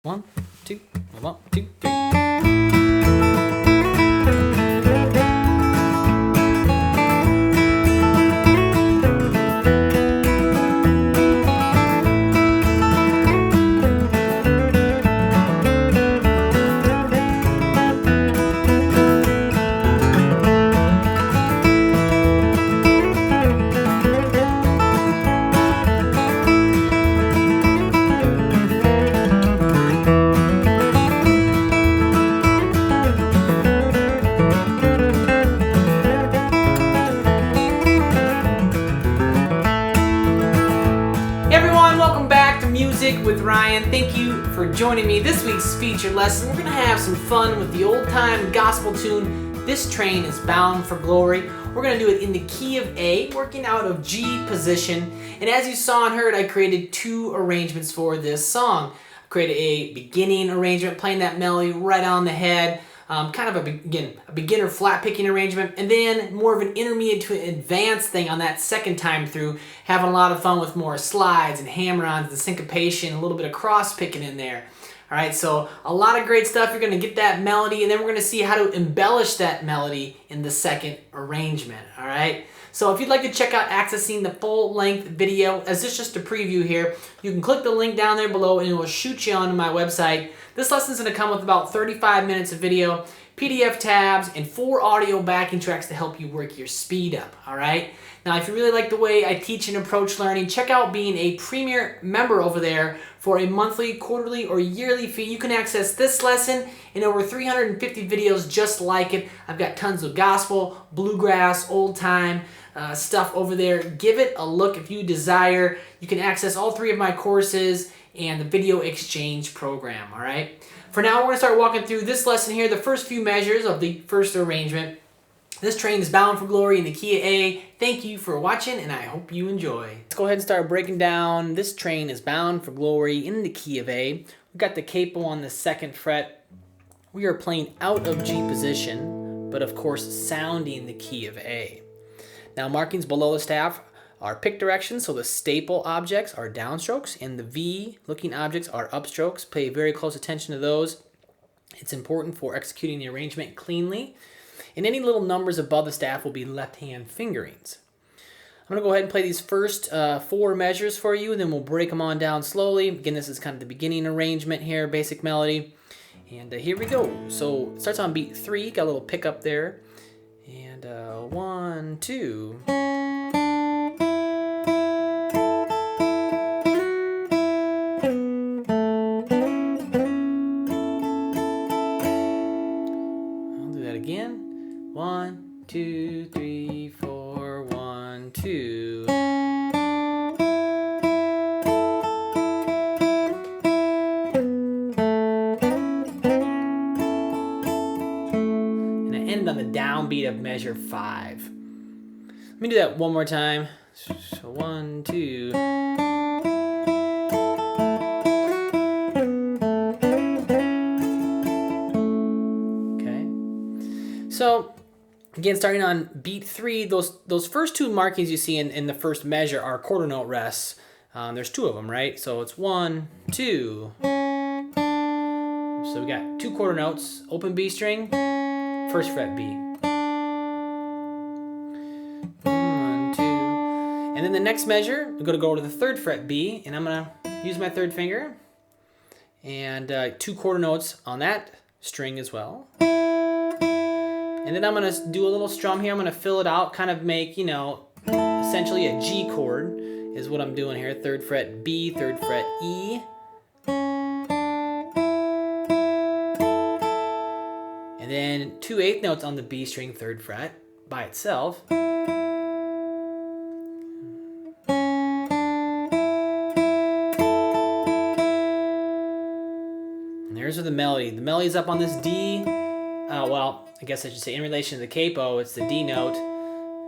One, two, 3. Welcome back to Music with Ryan. Thank you for joining me. This week's featured lesson, we're going to have some fun with the old-time gospel tune, This Train is Bound for Glory. We're going to do it in the key of A, working out of G position. And as you saw and heard, I created 2 arrangements for this song. I created a beginning arrangement, playing that melody right on the head. Kind of a beginner flat picking arrangement, and then more of an intermediate to advanced thing on that second time through, having a lot of fun with more slides and hammer-ons and syncopation, a little bit of cross picking in there. All right, so a lot of great stuff. You're going to get that melody, and then we're going to see how to embellish that melody in the second arrangement. All right, so if you'd like to check out accessing the full-length video, as this is just a preview here, you can click the link down there below, and it will shoot you onto my website. This lesson is going to come with about 35 minutes of video, PDF tabs, and 4 audio backing tracks to help you work your speed up, all right? Now, if you really like the way I teach and approach learning, check out being a premier member over there for a monthly, quarterly, or yearly fee. You can access this lesson and over 350 videos just like it. I've got tons of gospel, bluegrass, old time stuff over there. Give it a look if you desire. You can access all 3 of my courses and the video exchange program, all right? For now, we're going to start walking through this lesson here, the first few measures of the first arrangement. This train is bound for glory in the key of A. Thank you for watching, and I hope you enjoy. Let's go ahead and start breaking down This Train is Bound for Glory in the key of A. We've got the capo on the 2nd fret. We are playing out of G position, but of course sounding the key of A. Now, markings below the staff are pick directions, so the staple objects are downstrokes, and the V-looking objects are upstrokes. Pay very close attention to those. It's important for executing the arrangement cleanly. And any little numbers above the staff will be left-hand fingerings. I'm going to go ahead and play these first 4 measures for you, and then we'll break them on down slowly. Again, this is kind of the beginning arrangement here, basic melody. And here we go. So it starts on beat 3, got a little pickup there. And 1, 2... Again, 1, 2, 3, 4, 1, 2. And I end on the downbeat of measure 5. Let me do that one more time. So 1, 2. So, again, starting on beat 3, those first 2 markings you see in the first measure are quarter note rests. There's 2 of them, right? So it's 1, 2. So we got 2 quarter notes, open B string, 1st fret B. 1, 2. And then the next measure, I'm going to go to the 3rd fret B, and I'm going to use my 3rd finger, and 2 quarter notes on that string as well. And then I'm going to do a little strum here. I'm going to fill it out, kind of make, essentially a G chord is what I'm doing here. 3rd fret B, 3rd fret E. And then 2 8th notes on the B string, 3rd fret by itself. And there's where the melody. The melody's up on this D. Well, I guess I should say in relation to the capo, it's the D note.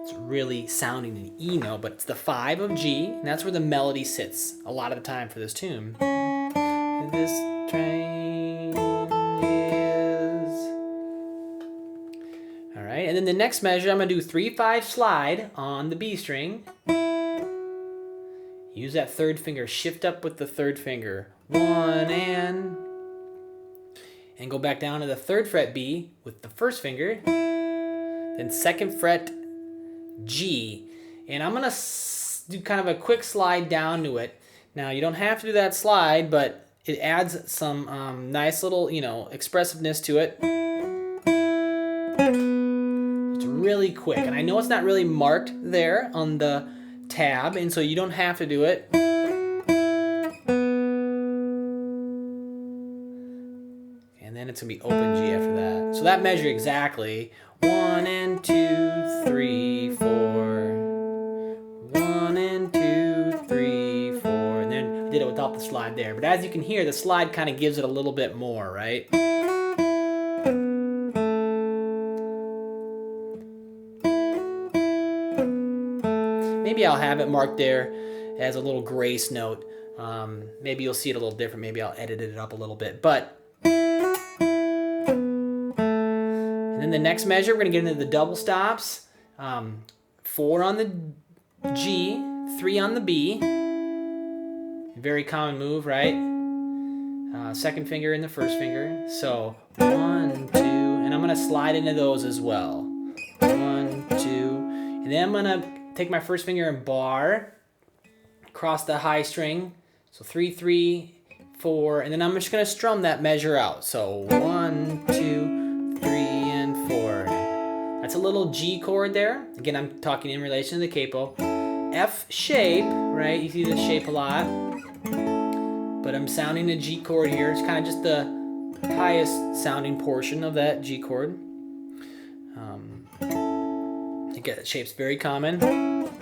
It's really sounding an E note, but it's the 5 of G, and that's where the melody sits a lot of the time for this tune. This train is... All right, and then the next measure, I'm going to do 3-5 slide on the B string. Use that 3rd finger, shift up with the 3rd finger. 1 and and go back down to the 3rd fret B with the 1st finger, then 2nd fret G, and I'm going to do kind of a quick slide down to it. Now, you don't have to do that slide, but it adds some nice little, expressiveness to it. It's really quick, and I know it's not really marked there on the tab, and so you don't have to do it. And then it's going to be open G after that. So that measure exactly 1 and 2, 3, 4. 1 and 2, 3, 4. And then I did it without the slide there. But as you can hear, the slide kind of gives it a little bit more, right? Maybe I'll have it marked there as a little grace note. Maybe you'll see it a little different. Maybe I'll edit it up a little bit. But and then the next measure, we're going to get into the double stops. 4 on the G, 3 on the B. Very common move, right? 2nd finger and the 1st finger. So 1, 2, and I'm going to slide into those as well. 1, 2, and then I'm going to take my 1st finger and bar across the high string. So 3, 3, 4, and then I'm just going to strum that measure out. So 1, 2, 3, and 4. That's a little G chord there. Again, I'm talking in relation to the capo. F shape, right? You see this shape a lot. But I'm sounding a G chord here. It's kind of just the highest sounding portion of that G chord. Again, the shape's very common. And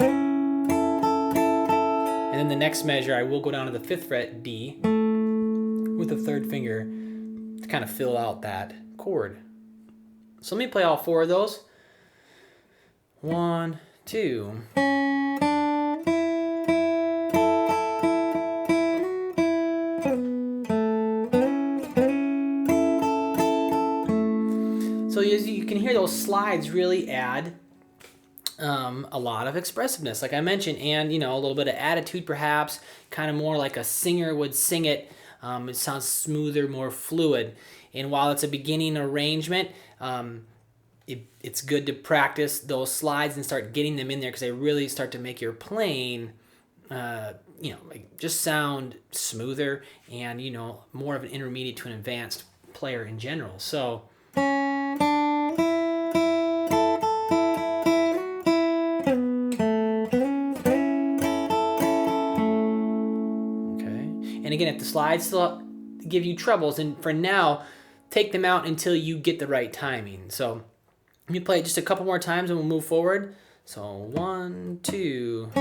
then the next measure, I will go down to the 5th fret D with the 3rd finger to kind of fill out that chord. So let me play all 4 of those. 1, 2. So as you can hear, those slides really add a lot of expressiveness, like I mentioned, and a little bit of attitude, perhaps, kind of more like a singer would sing it. It sounds smoother, more fluid. And while it's a beginning arrangement, it's good to practice those slides and start getting them in there, because they really start to make your playing, just sound smoother and more of an intermediate to an advanced player in general. So. And again, if the slides still give you troubles, and for now, take them out until you get the right timing. So let me play it just a couple more times and we'll move forward. So 1, 2. I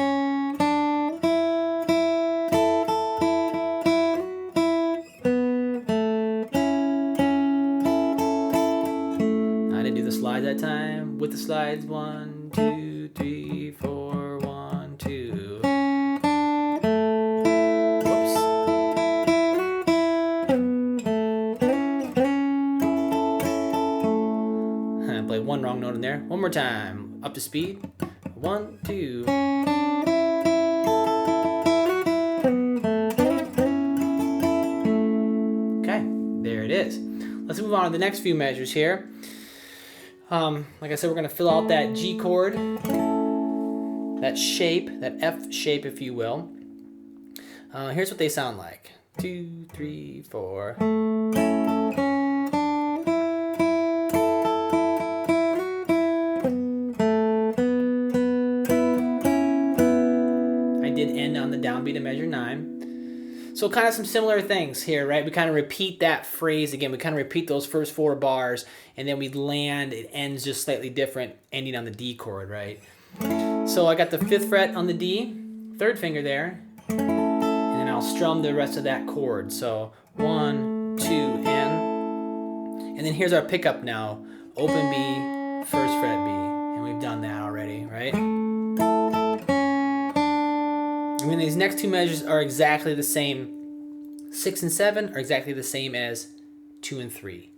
didn't do the slides that time. With the slides, 1, 2, 3, 4, 1, 2. One wrong note in there. One more time. Up to speed. 1, 2. Okay, there it is. Let's move on to the next few measures here. Like I said, we're going to fill out that G chord, that shape, that F shape, if you will. Here's what they sound like. 2, 3, 4. Downbeat of measure 9. So kind of some similar things here, right? We kind of repeat that phrase again. We kind of repeat those first 4 bars, and then we land, it ends just slightly different, ending on the D chord, right? So I got the 5th fret on the D, 3rd finger there, and then I'll strum the rest of that chord. So 1, 2, and then here's our pickup now. Open B, 1st fret B, and we've done that already, right? I mean, these next 2 measures are exactly the same. 6 and 7 are exactly the same as 2 and 3.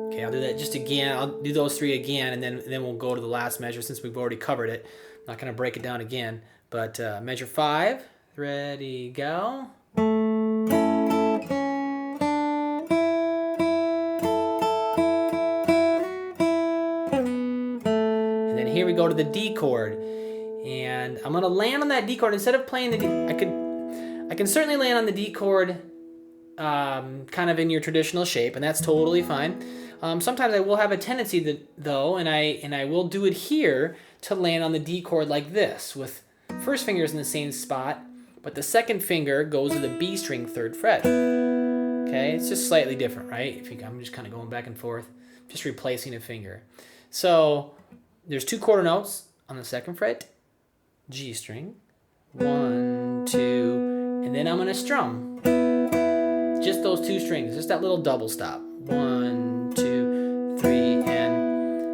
Okay, I'll do that just again. I'll do those 3 again, and then we'll go to the last measure since we've already covered it. Not going to break it down again, but measure 5. Ready, go. And then here we go to the D chord. And I'm going to land on that D chord. Instead of playing the D, I can certainly land on the D chord kind of in your traditional shape, and that's totally fine. Sometimes I will have a tendency though, and I will do it here, to land on the D chord like this, with first fingers in the same spot, but the second finger goes to the B string 3rd fret. Okay, it's just slightly different, right? I'm just kind of going back and forth, just replacing a finger. So there's 2 quarter notes on the 2nd fret, G string, 1, 2, and then I'm gonna strum just those 2 strings, just that little double stop. 1, 2, 3,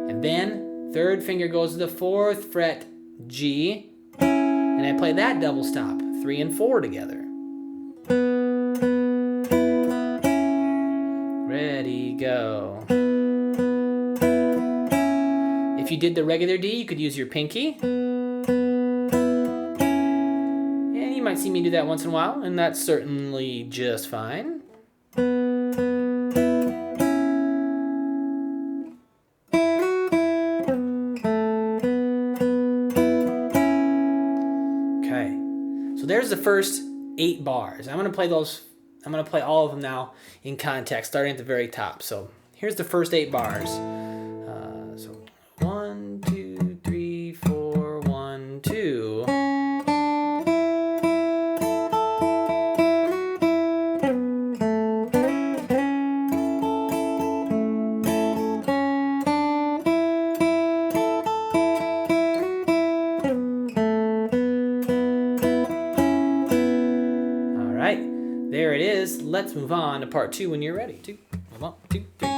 and then 3rd finger goes to the 4th fret, G, and I play that double stop, 3 and 4 together. Ready, go. If you did the regular D, you could use your pinky. And you might see me do that once in a while, and that's certainly just fine. Okay, so there's the first 8 bars. I'm gonna play all of them now in context, starting at the very top. So here's the first 8 bars. So 1, 2, 3, 4, 1, 2. All right, there it is. Let's move on to part 2 when you're ready. 2, 1, 2, 3.